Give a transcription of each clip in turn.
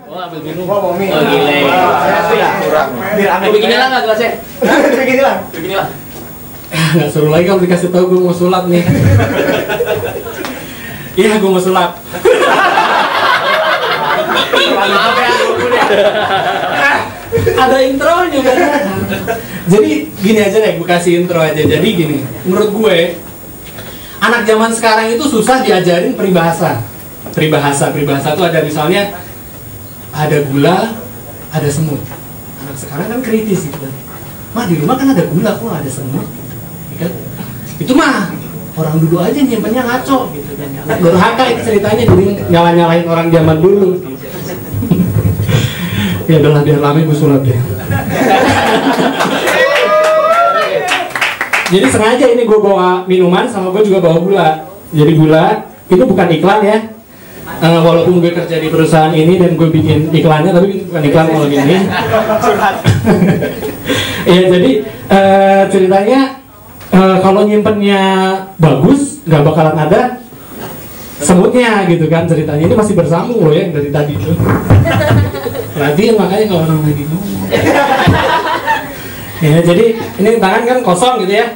Oh, ambil minum. Mau minum. Oh, gile. Kurang. Biar begini lah nggak gelasnya? Begini lah. Begini lah. Nggak seru lagi kalau dikasih tahu gue mau sulap nih. Iya, gue mau sulap. Maaf ya, Ada intronya kan. Jadi gini aja deh, gue kasih intro aja. Jadi gini, menurut gue anak zaman sekarang itu susah diajarin peribahasa. Peribahasa itu ada misalnya ada gula, ada semut. Anak sekarang kan kritis gitu. Mah di rumah kan ada gula, kok ada semut? Kan? Itu mah orang dulu aja nyimpennya ngaco gitu kan. Durhaka itu ceritanya, jadi nyalain orang zaman dulu. Ya udahlah, biar lama gue sulap deh. Jadi sengaja ini gue bawa minuman, sama gue juga bawa gula. Jadi gula itu bukan iklan ya. Walaupun gue kerja di perusahaan ini dan gue bikin iklannya, tapi bukan iklan kalau gini. Iya, jadi ceritanya kalau nyimpennya bagus, nggak bakalan ada semutnya gitu kan ceritanya. Ini masih bersambung loh ya dari tadi itu. Perhatiin makanya kalau orang lagi ngomong. Ya, jadi ini tangan kan kosong gitu ya.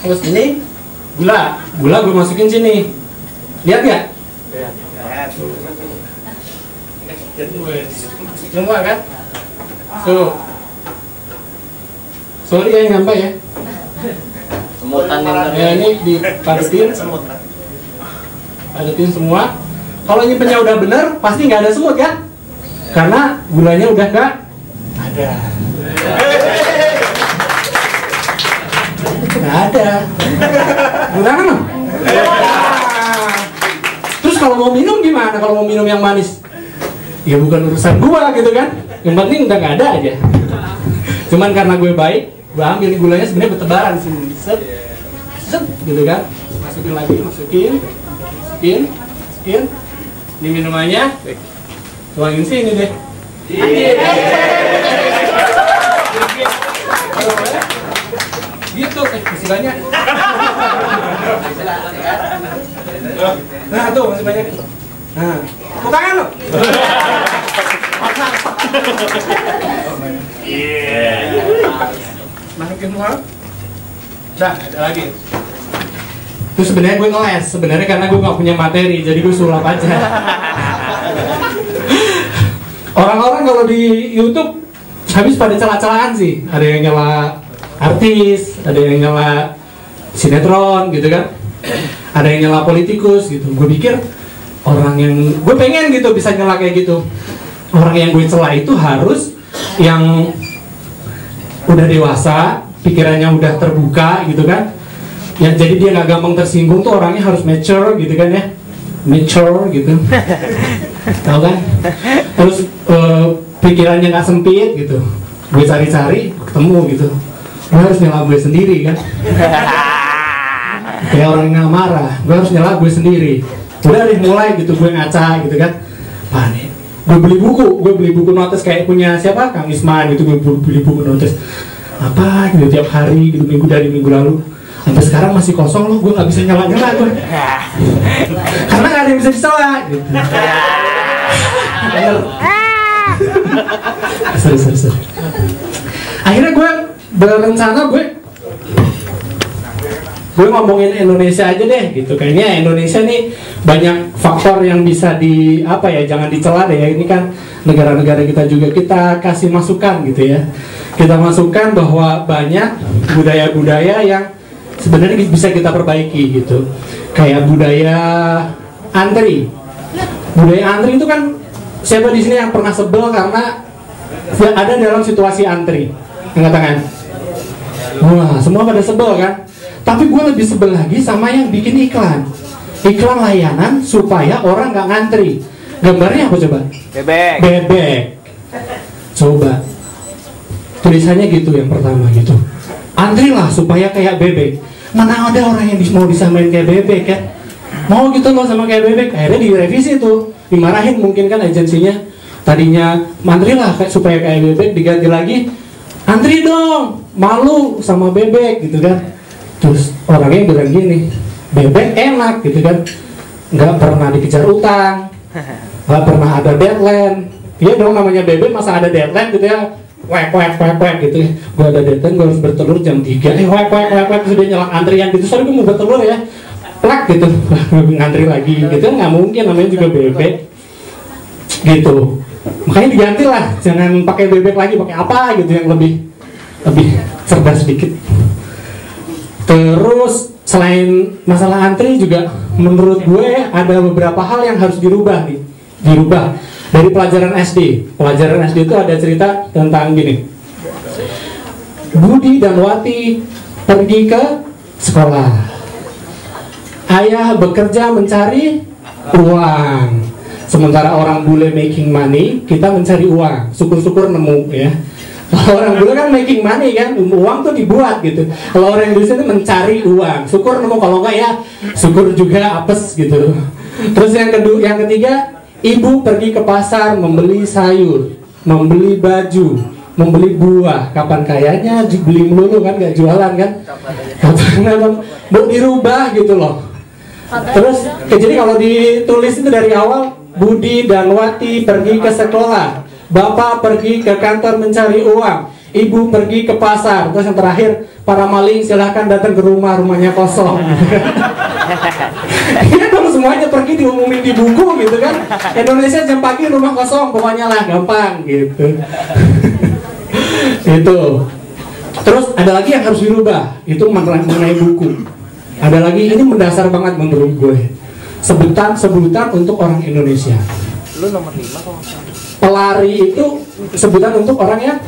Terus ini gula gue masukin sini. Lihat ya? Semua kan? Sorry ya nyampe ya. Semutan Ya ini dipadetin. Padetin semua. Kalau nyimpennya udah bener, pasti nggak ada semut kan? Karena gulanya udah nggak ada. Nggak ada. Gimana? Terus kalau mau minum gimana? Kalau mau minum yang manis? Ya bukan urusan gua gitu kan. Yang penting udah nggak ada aja. Cuman karena gue baik, gue ambil gulanya sebenarnya bertebaran sini. Set, gitu kan. Masukin lagi, masukin. Ini minumannya. Tuangin sini deh. Gitu, masih banyak. Nah tuh masih banyak. Nah, tangan lo. Masukin semua. Nah, ada lagi. Itu sebenarnya gue ngeles, sebenarnya karena gue nggak punya materi, jadi gue sulap aja. Orang-orang kalau di YouTube habis pada celah-celahan sih. Ada yang nyela artis, ada yang nyela sinetron gitu kan. Ada yang nyela politikus gitu. Gue pikir orang yang gue pengen gitu bisa nyela kayak gitu. Orang yang gue celah itu harus yang udah dewasa, pikirannya udah terbuka gitu kan. Ya jadi dia nggak gampang tersinggung tuh, orangnya harus mature gitu kan ya. Mature gitu. Tahu kan? Terus pikirannya nggak sempit gitu. Gue cari-cari ketemu gitu. Gue harus nyela gue sendiri kan. Kayak orang yang marah, gue harus nyela gue sendiri. Udah deh mulai gitu, gue ngaca gitu kan. Panik. Gue beli buku notes kayak punya siapa? Kang Isman gitu. Gue beli buku notes apa gitu tiap hari gitu, dari minggu lalu. Sampai sekarang masih kosong loh, gue nggak bisa nyala-nyala gue. Karena nggak ada yang bisa disela gitu. Sorry. Akhirnya gue berencana gue ngomongin Indonesia aja deh gitu. Kayaknya Indonesia nih banyak faktor yang bisa jangan dicela deh ya. Ini kan negara-negara kita juga, kita kasih masukan gitu ya. Kita masukkan bahwa banyak budaya-budaya yang sebenarnya bisa kita perbaiki gitu. Kayak budaya antri. Budaya antri itu kan, siapa di sini yang pernah sebel karena ada dalam situasi antri? Angkat tangan. Wah, semua pada sebel kan? Tapi gue lebih sebel lagi sama yang bikin iklan layanan supaya orang nggak ngantri. Gambarnya apa coba? Bebek. Coba tulisannya gitu yang pertama gitu. Antrilah supaya kayak bebek. Mana ada orang yang mau disamain kayak bebek kan? Mau gitu loh sama kayak bebek. Akhirnya direvisi tuh, dimarahin mungkin kan agensinya. Tadinya mantrilah supaya kayak bebek, diganti lagi antri dong, malu sama bebek gitu kan. Terus orangnya bilang gini, bebek enak gitu kan, nggak pernah dikejar utang, nggak pernah ada deadline. Iya dong, namanya bebek masa ada deadline gitu ya. Wek gitu ya. Gue ada deadline, gue harus bertelur jam 3. Wek terus dia nyelak antrian gitu. Sorry gue mau bertelur ya. Plak gitu. Ngantri lagi gitu, nggak mungkin, namanya juga bebek. Gitu. Makanya diganti lah, jangan pakai bebek lagi, pakai apa gitu yang lebih cerdas sedikit. Terus selain masalah antri juga menurut gue ada beberapa hal yang harus dirubah dari pelajaran SD. Pelajaran SD itu ada cerita tentang gini. Budi dan Wati pergi ke sekolah. Ayah bekerja mencari uang. Sementara orang bule making money, kita mencari uang. Syukur-syukur nemu ya. Kalau orang bule kan making money kan, uang tuh dibuat gitu. Kalau orang Indonesia itu mencari uang. Syukur nemu, kalau enggak ya syukur juga apes gitu. Terus yang ketiga, ibu pergi ke pasar membeli sayur, membeli baju, membeli buah. Kapan kayaknya dibeli melulu kan, gak jualan kan. Kapan mau dirubah gitu loh. Terus jadi kalau ditulis itu dari awal, Budi dan Wati pergi ke sekolah, Bapak pergi ke kantor mencari uang, Ibu pergi ke pasar. Terus yang terakhir, para maling silahkan datang ke rumahnya kosong. Iya dong, semuanya pergi diumumin di buku gitu kan. Indonesia jam pagi rumah kosong, pokoknya lah gampang gitu. Itu. Terus ada lagi yang harus dirubah, itu mengenai buku. Ada lagi, ini mendasar banget menurut gue. Sebutan untuk orang Indonesia. Lu nomor 5 kok. Pelari itu sebutan untuk orang yang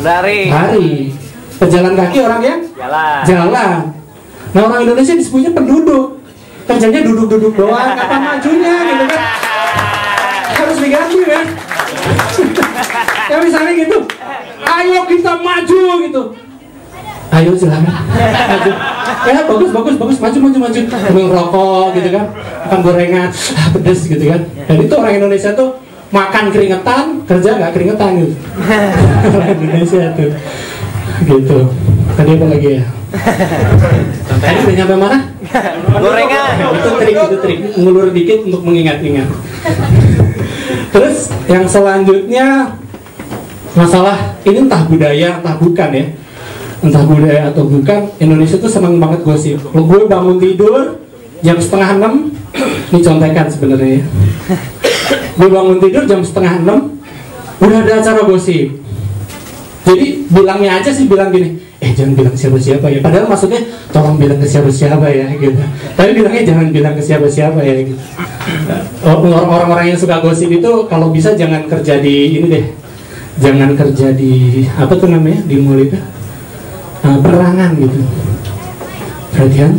lari. Pejalan kaki orang yang jalan. Nah, orang Indonesia disebutnya penduduk. Kerjanya duduk-duduk doang, kapan majunya gitu kan. Harus diganti kan. Ya misalnya gitu, ayo kita maju gitu. Ayo silakan. Maju. Ya bagus, maju. Ngerokok gitu kan, makan gorengan, pedes gitu kan. Dan itu orang Indonesia tuh makan keringetan, kerja nggak keringetan gitu. Orang Indonesia tuh gitu. Tadi apa lagi ya? Tadi udah nyampe mana? Gorengan. Itu trik, ngulur dikit untuk mengingat-ingat. Terus yang selanjutnya masalah ini entah budaya entah bukan ya. Entah budaya atau bukan, Indonesia tuh senang banget gosip. Kalau gue bangun tidur jam 5:30, ini contekan sebenarnya ya. Gue bangun tidur jam 5:30, udah ada acara gosip. Jadi bilangnya aja sih, bilang gini, jangan bilang siapa-siapa ya. Padahal maksudnya tolong bilang ke siapa-siapa ya gitu. Tapi bilangnya jangan bilang ke siapa-siapa ya gitu. Orang-orang yang suka gosip itu kalau bisa jangan kerja di ini deh. Jangan kerja di apa tuh namanya di mall itu. Perangan gitu. Perhatian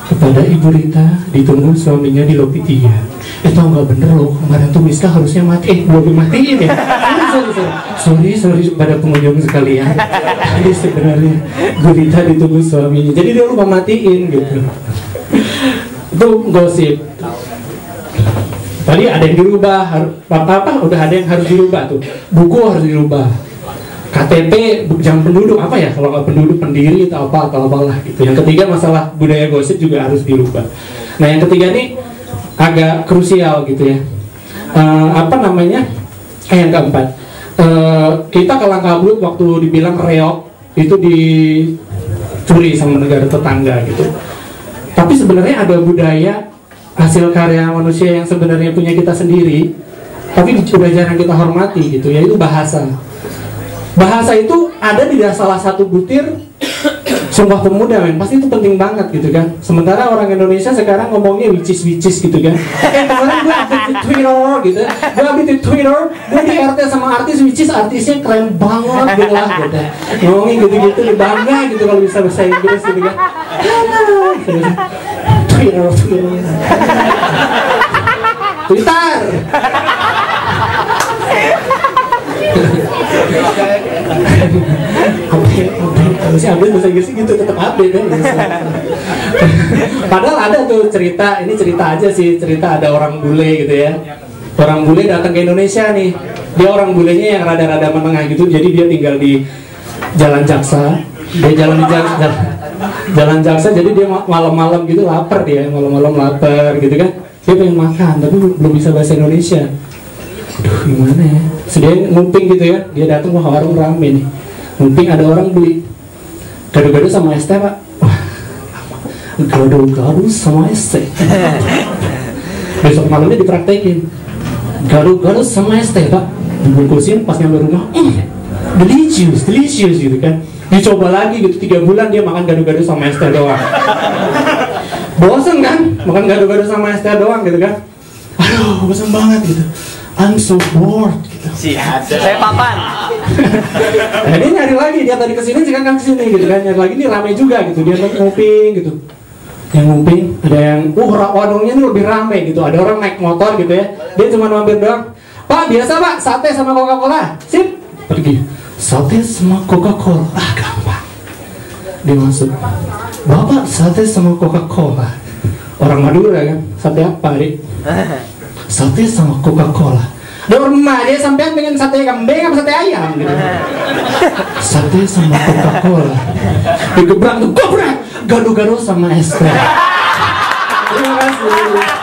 kepada Ibu Rita ditunggu suaminya di lobi 3. Tau nggak bener loh, kemarin tuh Miska harusnya mati. Gue dimatiin ya. Sorry pada pengunjung sekalian. Jadi sebenarnya Ibu Rita ditunggu suaminya, jadi dia lupa matiin gitu. Itu gosip. Tadi ada yang dirubah, apa udah ada yang harus dirubah tuh. Buku harus dirubah. KTP jangan penduduk apa ya, kalau nggak penduduk pendiri atau apalah gitu. Yang ketiga masalah budaya gosip juga harus dirubah. Nah yang ketiga nih agak krusial gitu ya. Yang keempat, kita kelang kabut waktu dibilang reok itu dicuri sama negara tetangga gitu. Tapi sebenarnya ada budaya hasil karya manusia yang sebenarnya punya kita sendiri, tapi udah jarang kita hormati gitu, yaitu bahasa. Bahasa itu ada di salah satu butir Sumpah Pemuda, men. Pasti itu penting banget gitu kan. Sementara orang Indonesia sekarang ngomongnya which is gitu kan. Kemarin gue update di Twitter gitu. Gue update di Twitter, gue di RT sama artis which is artisnya keren banget gitu lah gitu. Ngomongin gitu-gitu bangga gitu kalau bisa bahasa Inggris gitu kan. Twitter. Harusnya update bahasa Inggris gitu, tetap update ya. Padahal ada tuh cerita, ini cerita aja sih, cerita ada orang bule gitu ya. Orang bule datang ke Indonesia nih. Dia orang bulenya yang rada-rada menengah gitu, jadi dia tinggal di Jalan Jaksa. Dia jalan di Jalan Jaksa, jadi dia malam-malam gitu lapar, dia malam-malam lapar gitu kan. dia pengen makan tapi belum bisa bahasa Indonesia. Aduh gimana ya, sedia ngumping gitu ya, dia datang ke warung rame nih, ngumping ada orang beli gado-gado sama es teh pak. Wah, gado-gado sama es teh. Besok malamnya dipraktekin, gado-gado sama es teh pak, dibungkusin pas nyampe rumah, delicious gitu kan. Dicoba lagi gitu 3 bulan dia makan gado-gado sama es teh doang. Bosan kan makan gado-gado sama es teh doang gitu kan. Aduh bosan banget gitu, I'm so bored gitu. Siap. Saya papan. Nah, dia nyari lagi, dia tadi kesini sekarang kesini gitu kan, nyari lagi nih rame juga gitu, dia nguping gitu. Yang nguping ada yang warungnya ini lebih rame gitu, ada orang naik motor gitu ya, dia cuma mampir doang. Pak biasa pak, sate sama Coca-Cola. Sip, pergi. Sate sama Coca-Cola, gampang. Dia masuk, Bapak sate sama Coca-Cola. Orang Madura kan, sate apa dik? Sate sama Coca-Cola. Dia orang rumah, dia sampean pengen sate kambing apa sate ayam gitu. Sate sama Coca-Cola. Digebrak tuh, gobrak, gado-gado sama es teh. Terima kasih.